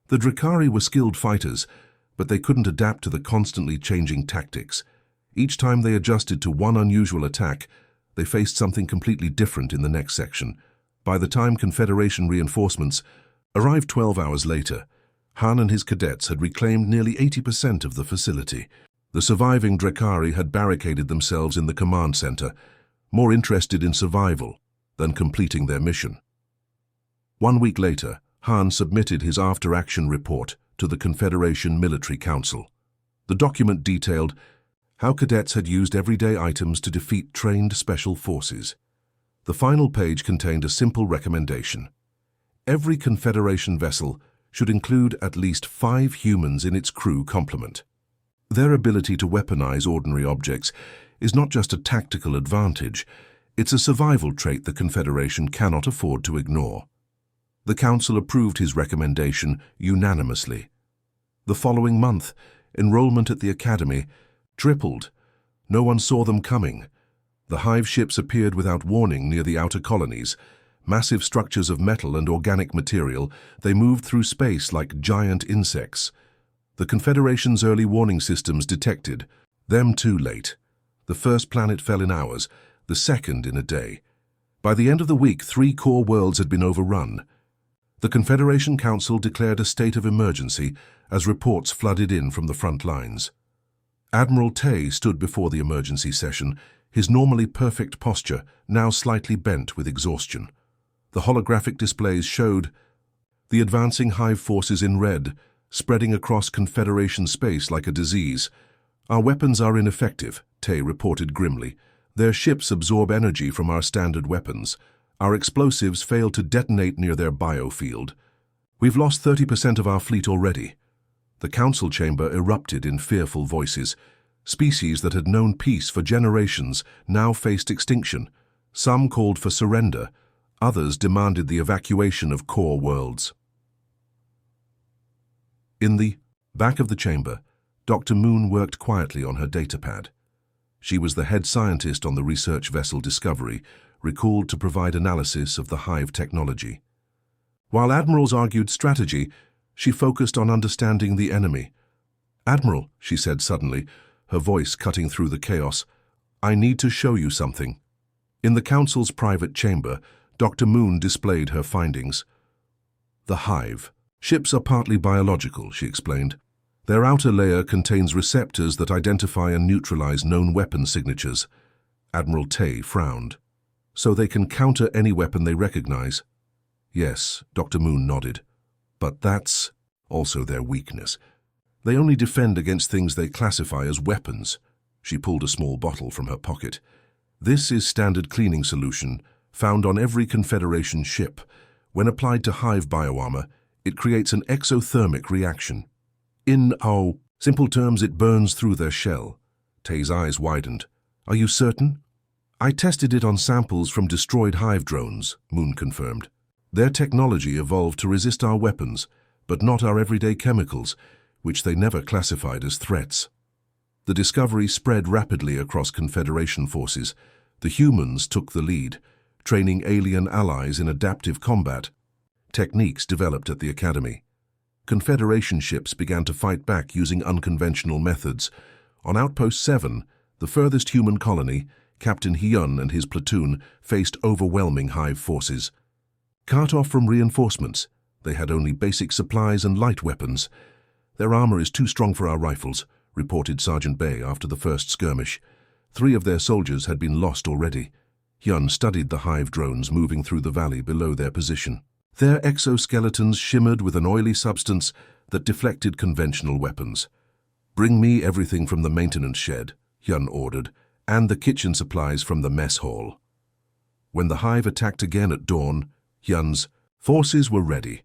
The Drakari were skilled fighters, but they couldn't adapt to the constantly changing tactics. Each time they adjusted to one unusual attack, they faced something completely different in the next section. By the time Confederation reinforcements arrived 12 hours later, Han and his cadets had reclaimed nearly 80% of the facility. The surviving Drakari had barricaded themselves in the command center, more interested in survival than completing their mission. 1 week later, Han submitted his after-action report to the Confederation Military Council. The document detailed how cadets had used everyday items to defeat trained special forces. The final page contained a simple recommendation. Every Confederation vessel should include at least 5 humans in its crew complement. Their ability to weaponize ordinary objects is not just a tactical advantage, it's a survival trait the Confederation cannot afford to ignore. The Council approved his recommendation unanimously. The following month, enrollment at the Academy tripled. No one saw them coming. The Hive ships appeared without warning near the outer colonies. Massive structures of metal and organic material, they moved through space like giant insects. The Confederation's early warning systems detected them too late. The first planet fell in hours, the second in a day. By the end of the week, 3 core worlds had been overrun. The Confederation Council declared a state of emergency as reports flooded in from the front lines. Admiral Tay stood before the emergency session, his normally perfect posture now slightly bent with exhaustion. The holographic displays showed the advancing Hive forces in red, spreading across Confederation space like a disease. "Our weapons are ineffective," Tay reported grimly. "Their ships absorb energy from our standard weapons. Our explosives fail to detonate near their biofield. We've lost 30% of our fleet already." The council chamber erupted in fearful voices. Species that had known peace for generations now faced extinction. Some called for surrender. Others demanded the evacuation of core worlds. In the back of the chamber, Dr. Moon worked quietly on her datapad. She was the head scientist on the research vessel Discovery, recalled to provide analysis of the Hive technology. While admirals argued strategy, she focused on understanding the enemy. "Admiral," she said suddenly, her voice cutting through the chaos, "I need to show you something." In the Council's private chamber, Dr. Moon displayed her findings. "The Hive. Ships are partly biological," she explained. "Their outer layer contains receptors that identify and neutralize known weapon signatures." Admiral Tay frowned. "So they can counter any weapon they recognize?" "Yes," Dr. Moon nodded. "But that's also their weakness. They only defend against things they classify as weapons." She pulled a small bottle from her pocket. "This is standard cleaning solution, found on every Confederation ship. When applied to Hive bioarmor, it creates an exothermic reaction. In simple terms, it burns through their shell." Tay's eyes widened. "Are you certain?" "I tested it on samples from destroyed Hive drones," Moon confirmed. "Their technology evolved to resist our weapons, but not our everyday chemicals, which they never classified as threats." The discovery spread rapidly across Confederation forces. The humans took the lead, training alien allies in adaptive combat techniques developed at the Academy. Confederation ships began to fight back using unconventional methods. On Outpost 7, the furthest human colony, Captain Hyun and his platoon faced overwhelming Hive forces. Cut off from reinforcements, they had only basic supplies and light weapons. "Their armor is too strong for our rifles," reported Sergeant Bay after the first skirmish. 3 of their soldiers had been lost already. Hyun studied the Hive drones moving through the valley below their position. Their exoskeletons shimmered with an oily substance that deflected conventional weapons. "Bring me everything from the maintenance shed," Hyun ordered, "and the kitchen supplies from the mess hall." When the Hive attacked again at dawn, Hyun's forces were ready.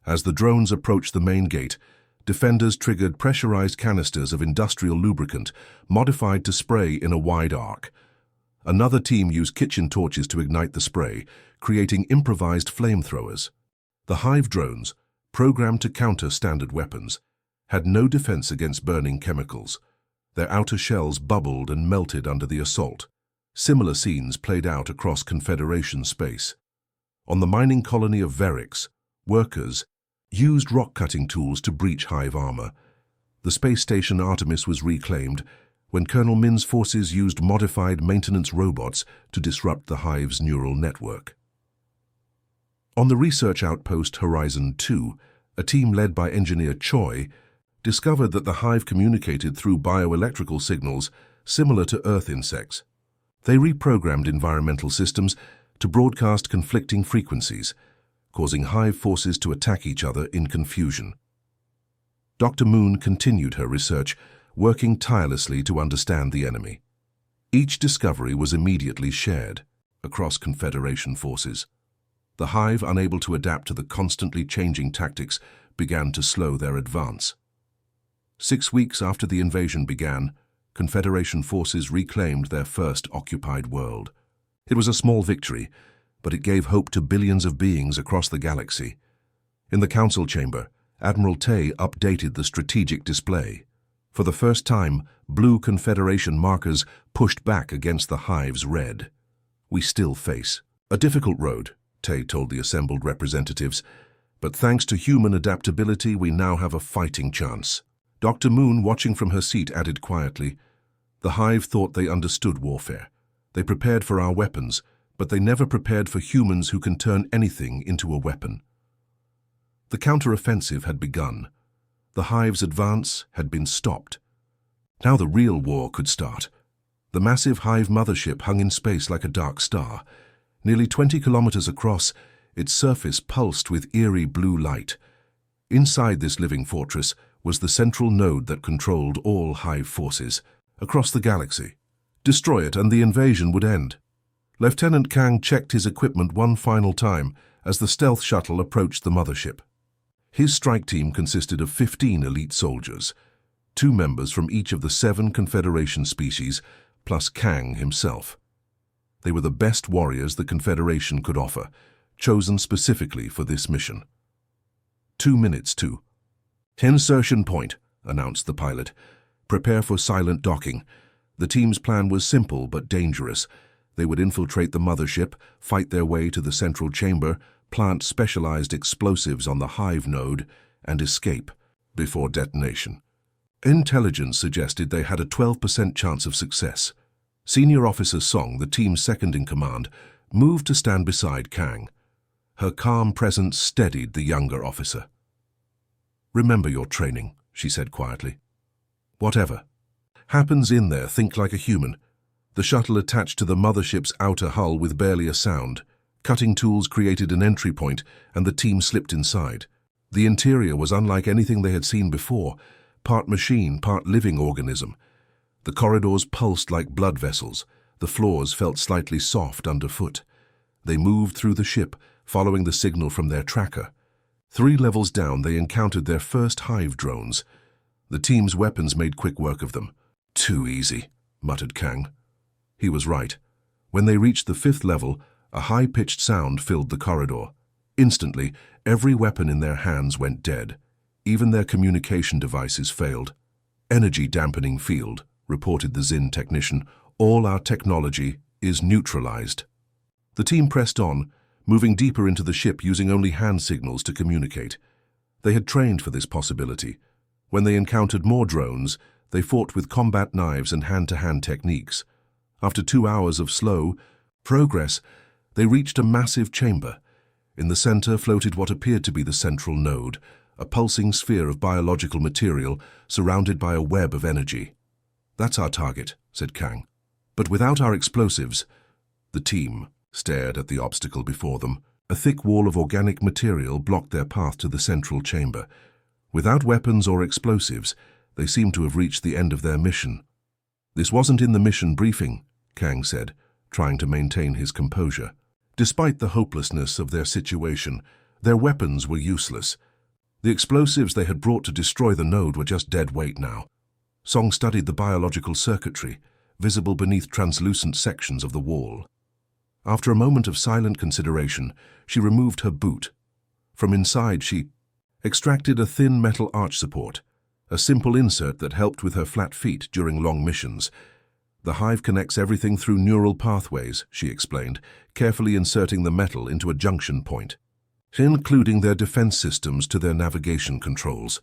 As the drones approached the main gate, defenders triggered pressurized canisters of industrial lubricant, modified to spray in a wide arc. Another team used kitchen torches to ignite the spray, creating improvised flamethrowers. The Hive drones, programmed to counter standard weapons, had no defense against burning chemicals. Their outer shells bubbled and melted under the assault. Similar scenes played out across Confederation space. On the mining colony of Verix, workers used rock-cutting tools to breach hive armor. The space station Artemis was reclaimed when Colonel Min's forces used modified maintenance robots to disrupt the hive's neural network. On the research outpost Horizon 2, a team led by engineer Choi discovered that the hive communicated through bioelectrical signals similar to Earth insects. They reprogrammed environmental systems to broadcast conflicting frequencies, causing hive forces to attack each other in confusion. Dr. Moon continued her research, working tirelessly to understand the enemy. Each discovery was immediately shared across Confederation forces. The hive, unable to adapt to the constantly changing tactics, began to slow their advance. 6 weeks after the invasion began, Confederation forces reclaimed their first occupied world. It was a small victory, but it gave hope to billions of beings across the galaxy. In the council chamber, Admiral Tay updated the strategic display. For the first time, blue Confederation markers pushed back against the hive's red. "We still face a difficult road," Tay told the assembled representatives, "but thanks to human adaptability, we now have a fighting chance." Dr. Moon, watching from her seat, added quietly, "The hive thought they understood warfare. They prepared for our weapons, but they never prepared for humans who can turn anything into a weapon." The counter-offensive had begun. The hive's advance had been stopped. Now the real war could start. The massive hive mothership hung in space like a dark star. Nearly 20 kilometers across, its surface pulsed with eerie blue light. Inside this living fortress was the central node that controlled all hive forces across the galaxy. Destroy it and the invasion would end. Lieutenant Kang checked his equipment one final time as the stealth shuttle approached the mothership. His strike team consisted of 15 elite soldiers, 2 members from each of the 7 Confederation species, plus Kang himself. They were the best warriors the Confederation could offer, chosen specifically for this mission. 2 minutes to insertion point, announced the pilot. Prepare for silent docking. The team's plan was simple but dangerous. They would infiltrate the mothership, fight their way to the central chamber, plant specialized explosives on the hive node, and escape before detonation. Intelligence suggested they had a 12% chance of success. Senior Officer Song, the team's second-in-command, moved to stand beside Kang. Her calm presence steadied the younger officer. "Remember your training," she said quietly. "Whatever happens in there, think like a human." The shuttle attached to the mothership's outer hull with barely a sound. Cutting tools created an entry point, and the team slipped inside. The interior was unlike anything they had seen before, part machine, part living organism. The corridors pulsed like blood vessels. The floors felt slightly soft underfoot. They moved through the ship, following the signal from their tracker. 3 levels down, they encountered their first hive drones. The team's weapons made quick work of them. "Too easy," muttered Kang. He was right. When they reached the 5th level, a high-pitched sound filled the corridor. Instantly, every weapon in their hands went dead. Even their communication devices failed. "Energy dampening field," reported the Xin technician. "All our technology is neutralized." The team pressed on, moving deeper into the ship using only hand signals to communicate. They had trained for this possibility. When they encountered more drones, they fought with combat knives and hand-to-hand techniques. After 2 hours of slow progress, they reached a massive chamber. In the center floated what appeared to be the central node, a pulsing sphere of biological material surrounded by a web of energy. "That's our target," said Kang. "But without our explosives..." The team stared at the obstacle before them. A thick wall of organic material blocked their path to the central chamber. Without weapons or explosives, they seemed to have reached the end of their mission. "This wasn't in the mission briefing," Kang said, trying to maintain his composure. Despite the hopelessness of their situation, their weapons were useless. The explosives they had brought to destroy the node were just dead weight now. Song studied the biological circuitry, visible beneath translucent sections of the wall. After a moment of silent consideration, she removed her boot. From inside, she extracted a thin metal arch support, a simple insert that helped with her flat feet during long missions. "The hive connects everything through neural pathways," she explained, carefully inserting the metal into a junction point. including their defense systems to their navigation controls.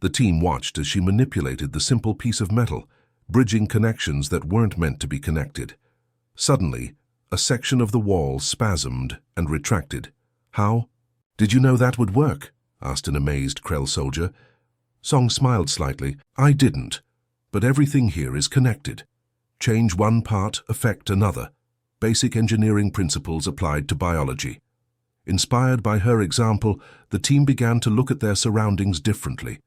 The team watched as she manipulated the simple piece of metal, bridging connections that weren't meant to be connected. Suddenly, a section of the wall spasmed and retracted. "How? Did you know that would work?" asked an amazed Krell soldier. Song smiled slightly. "I didn't, but everything here is connected. Change one part, affect another. Basic engineering principles applied to biology." Inspired by her example, the team began to look at their surroundings differently.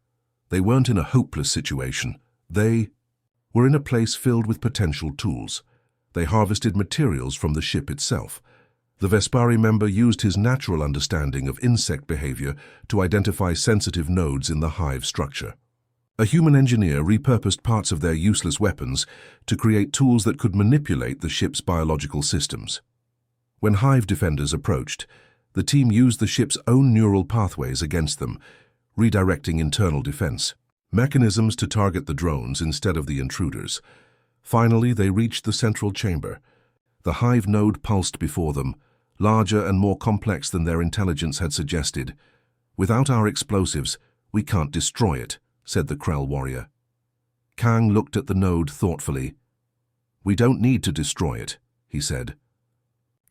They weren't in a hopeless situation. They were in a place filled with potential tools. They harvested materials from the ship itself. The Vespari member used his natural understanding of insect behavior to identify sensitive nodes in the hive structure. A human engineer repurposed parts of their useless weapons to create tools that could manipulate the ship's biological systems. When hive defenders approached, the team used the ship's own neural pathways against them, redirecting internal defense mechanisms to target the drones instead of the intruders. Finally, they reached the central chamber. The hive node pulsed before them, larger and more complex than their intelligence had suggested. "Without our explosives, we can't destroy it," said the Krell warrior. Kang looked at the node thoughtfully. "We don't need to destroy it," he said.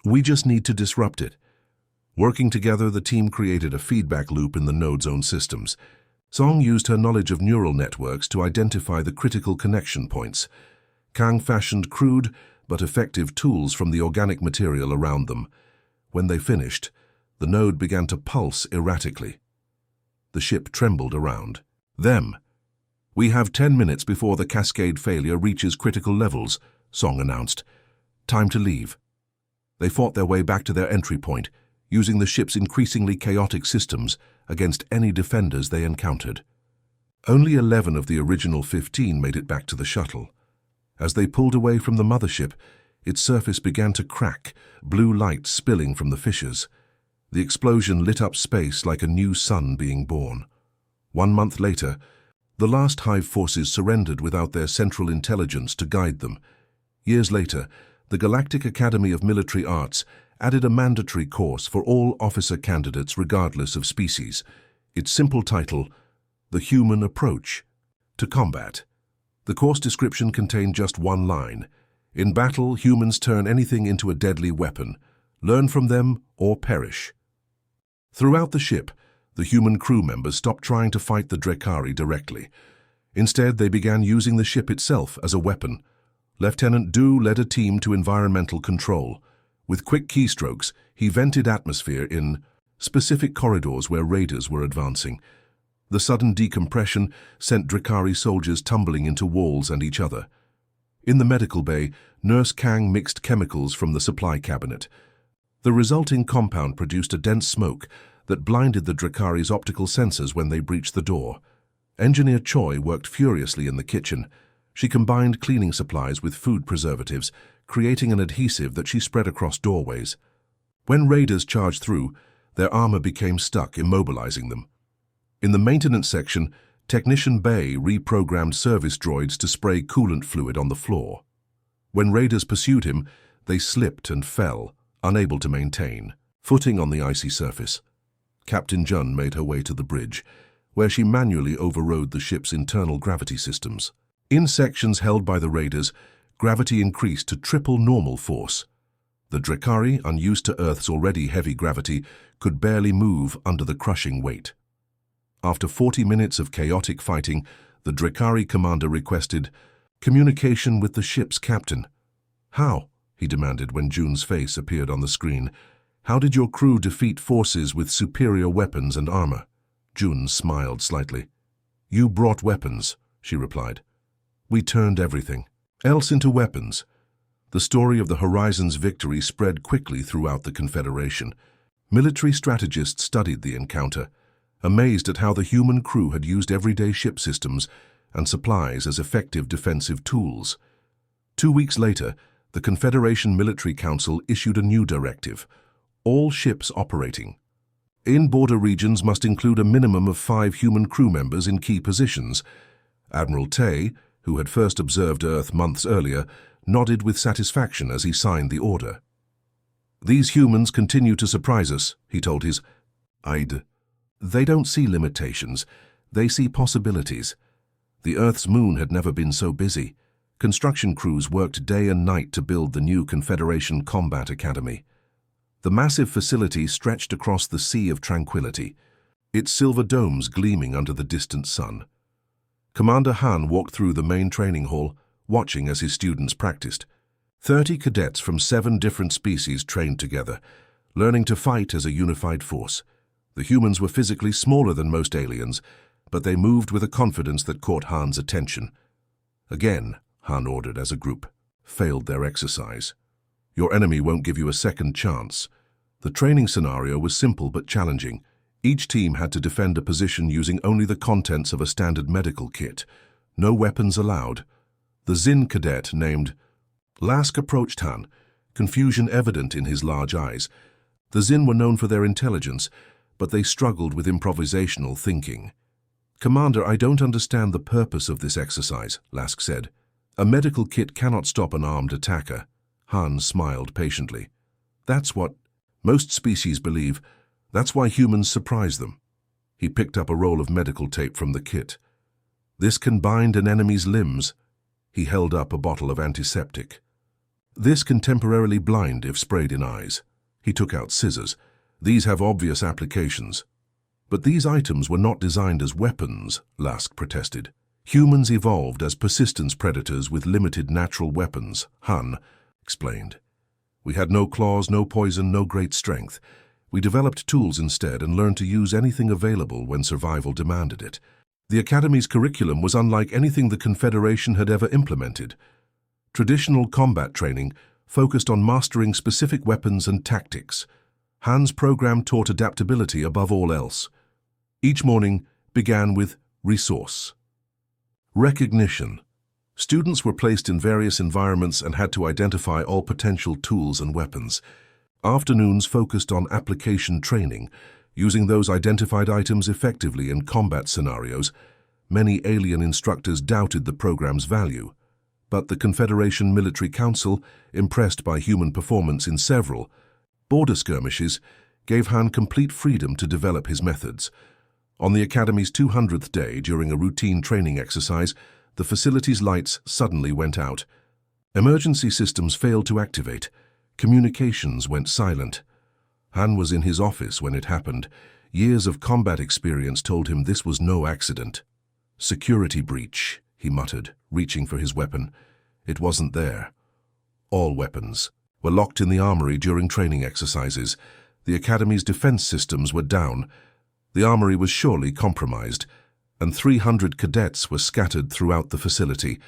"We just need to disrupt it." Working together, the team created a feedback loop in the node's own systems. Song used her knowledge of neural networks to identify the critical connection points. Kang fashioned crude but effective tools from the organic material around them. When they finished, the node began to pulse erratically. The ship trembled around them. "We have 10 minutes before the cascade failure reaches critical levels," Song announced. "Time to leave." They fought their way back to their entry point, using the ship's increasingly chaotic systems against any defenders they encountered. Only 11 of the original 15 made it back to the shuttle. As they pulled away from the mothership, its surface began to crack, blue light spilling from the fissures. The explosion lit up space like a new sun being born. 1 month later, the last hive forces surrendered without their central intelligence to guide them. Years later, the Galactic Academy of Military Arts added a mandatory course for all officer candidates regardless of species. Its simple title, The Human Approach to Combat. The course description contained just one line. "In battle, humans turn anything into a deadly weapon. Learn from them or perish." Throughout the ship, the human crew members stopped trying to fight the Drekari directly. Instead, they began using the ship itself as a weapon. Lieutenant Du led a team to environmental control. With quick keystrokes, he vented atmosphere in specific corridors where raiders were advancing. The sudden decompression sent Drekari soldiers tumbling into walls and each other. In the medical bay, Nurse Kang mixed chemicals from the supply cabinet. The resulting compound produced a dense smoke that blinded the Drekari's optical sensors when they breached the door. Engineer Choi worked furiously in the kitchen. She combined cleaning supplies with food preservatives, creating an adhesive that she spread across doorways. When raiders charged through, their armor became stuck, immobilizing them. In the maintenance section, Technician Bay reprogrammed service droids to spray coolant fluid on the floor. When raiders pursued him, they slipped and fell, unable to maintain footing on the icy surface. Captain Jun made her way to the bridge, where she manually overrode the ship's internal gravity systems. In sections held by the raiders, gravity increased to triple normal force. The Drekari, unused to Earth's already heavy gravity, could barely move under the crushing weight. After 40 minutes of chaotic fighting, the Drekari commander requested communication with the ship's captain. "How?" he demanded when Jun's face appeared on the screen. "How did your crew defeat forces with superior weapons and armor?" Jun smiled slightly. "You brought weapons," she replied. "We turned everything else into weapons." The story of the Horizon's victory spread quickly throughout the Confederation. Military strategists studied the encounter, amazed at how the human crew had used everyday ship systems and supplies as effective defensive tools. 2 weeks later, the Confederation Military Council issued a new directive. All ships operating in border regions must include a minimum of 5 human crew members in key positions. Admiral Tay, who had first observed Earth months earlier, nodded with satisfaction as he signed the order. "These humans continue to surprise us," he told his They don't see limitations, they see possibilities. The Earth's moon had never been so busy. Construction crews worked day and night to build the new Confederation Combat Academy. The massive facility stretched across the Sea of Tranquility, its silver domes gleaming under the distant sun. Commander Han walked through the main training hall, watching as his students practiced. 30 cadets from 7 different species trained together, learning to fight as a unified force. The humans were physically smaller than most aliens, but they moved with a confidence that caught Han's attention. Again, Han ordered as a group, failed their exercise. Your enemy won't give you a second chance. The training scenario was simple but challenging. Each team had to defend a position using only the contents of a standard medical kit. No weapons allowed. The Xin cadet named Lask approached Han, confusion evident in his large eyes. The Xin were known for their intelligence, but they struggled with improvisational thinking. Commander, I don't understand the purpose of this exercise, Lask said. A medical kit cannot stop an armed attacker. Han smiled patiently. That's what most species believe. That's why humans surprise them. He picked up a roll of medical tape from the kit. This can bind an enemy's limbs. He held up a bottle of antiseptic. This can temporarily blind if sprayed in eyes. He took out scissors. These have obvious applications. But these items were not designed as weapons, Lask protested. Humans evolved as persistence predators with limited natural weapons, Han explained. We had no claws, no poison, no great strength. We developed tools instead and learned to use anything available when survival demanded it. The Academy's curriculum was unlike anything the Confederation had ever implemented. Traditional combat training focused on mastering specific weapons and tactics. Han's program taught adaptability above all else. Each morning began with resource. Recognition. Students were placed in various environments and had to identify all potential tools and weapons. Afternoons focused on application training, using those identified items effectively in combat scenarios. Many alien instructors doubted the program's value, but the Confederation Military Council, impressed by human performance in several border skirmishes, gave Han complete freedom to develop his methods. On the Academy's 200th day, during a routine training exercise, the facility's lights suddenly went out. Emergency systems failed to activate. Communications went silent. Han was in his office when it happened. Years of combat experience told him this was no accident. Security breach, he muttered, reaching for his weapon. It wasn't there. All weapons were locked in the armory during training exercises. The Academy's defense systems were down. The armory was surely compromised, and 300 cadets were scattered throughout the facility.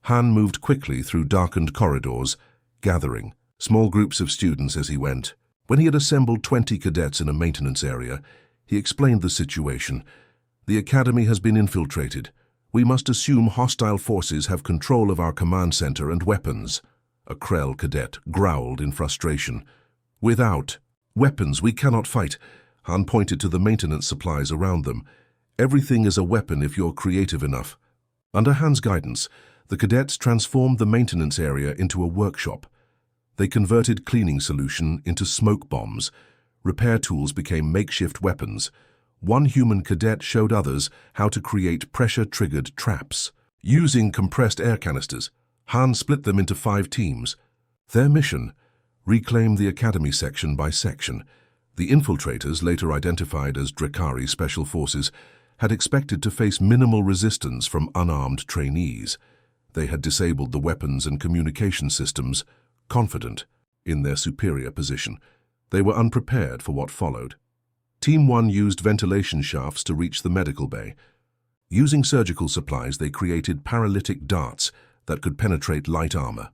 Han moved quickly through darkened corridors, gathering small groups of students as he went. When he had assembled 20 cadets in a maintenance area, he explained the situation. The Academy has been infiltrated. We must assume hostile forces have control of our command center and weapons. A Krell cadet growled in frustration. Without weapons, we cannot fight. Han pointed to the maintenance supplies around them. Everything is a weapon if you're creative enough. Under Han's guidance, the cadets transformed the maintenance area into a workshop. They converted cleaning solution into smoke bombs. Repair tools became makeshift weapons. One human cadet showed others how to create pressure-triggered traps. Using compressed air canisters, Han split them into 5 teams. Their mission: reclaim the Academy section by section. The infiltrators, later identified as Drakari Special Forces, had expected to face minimal resistance from unarmed trainees. They had disabled the weapons and communication systems, confident in their superior position. They were unprepared for what followed. Team 1 used ventilation shafts to reach the medical bay. Using surgical supplies, they created paralytic darts that could penetrate light armor.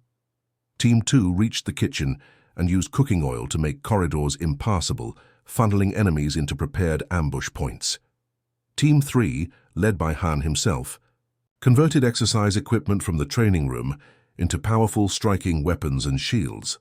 Team 2 reached the kitchen and used cooking oil to make corridors impassable, funneling enemies into prepared ambush points. Team 3, led by Han himself, converted exercise equipment from the training room into powerful striking weapons and shields.